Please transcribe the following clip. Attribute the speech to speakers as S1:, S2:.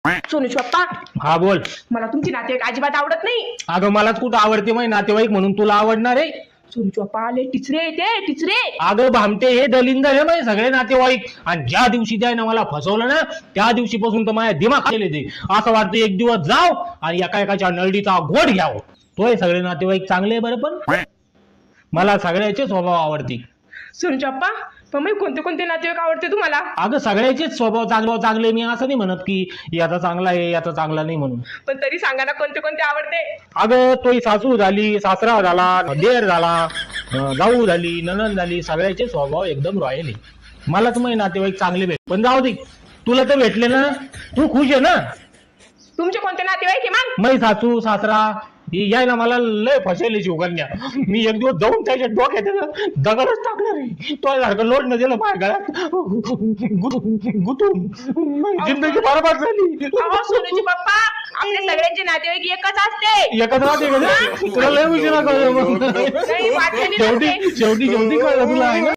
S1: सोनूच पप्पा,
S2: हा बोल.
S1: मला तुमची नातेवाईक अजिबात आवडत नाही.
S2: अगं मलाच कुठं आवडते माही नातेवाईक म्हणून तुला आवडणार आहे.
S1: सोनूच पप्पा आले टिचरे ते टिचरे.
S2: अगं भामटे हे दलिंदर आहे माही सगळे नातेवाईक. आणि ज्या दिवशी त्याने मला फसवलं ना त्या दिवशीपासून तर माझ्या दिमाग खाली ते असं वाटतं एक दिवस जाव आणि एका एकाच्या नळडीचा घोट घ्यावं. तोय सगळे नातेवाईक चांगले बरं, पण मला सगळ्याचे स्वभाव आवडते.
S1: सोनूच पप्पा, पण मग कोणते कोणते नातेवाईक आवडते तुम्हाला?
S2: अगं सगळ्याचेच स्वभाव चांगले मी असं नाही म्हणत की याचा चांगला आहे याचा चांगला नाही म्हणून.
S1: पण तरी सांगा ना कोणते कोणते आवडते.
S2: अगं तोही सासू झाली, सासरा झाला, देर झाला, जाऊ झाली, नणंद झाली, सगळ्याचे स्वभाव एकदम रॉयल आहे. मलाच मग नातेवाईक चांगले भेट, पण जाऊ दे तुला तर भेटले ना, तू खुश आहे ना.
S1: तुमचे कोणते नातेवाईक आहे मग?
S2: मै सासू सासरा यायला मला लय फसेल शिवकन्या. मी एक दिवस जाऊन त्याच्या डोक्यात दगडच टाकणार आहे. तो सारखं लोट न दिलं माझ्या गळ्यात गुतून जिंदगी बरोबर झाली.
S1: अहो सोनूचे पप्पा, आपल्या सगळ्यांचे नातेवाईक एकच असते.
S2: एकत्र राहते का तुला लय उशिरा कळलं मग.
S1: नाही, वाटलं नाही
S2: शेवटी कळलं तुला आहे ना.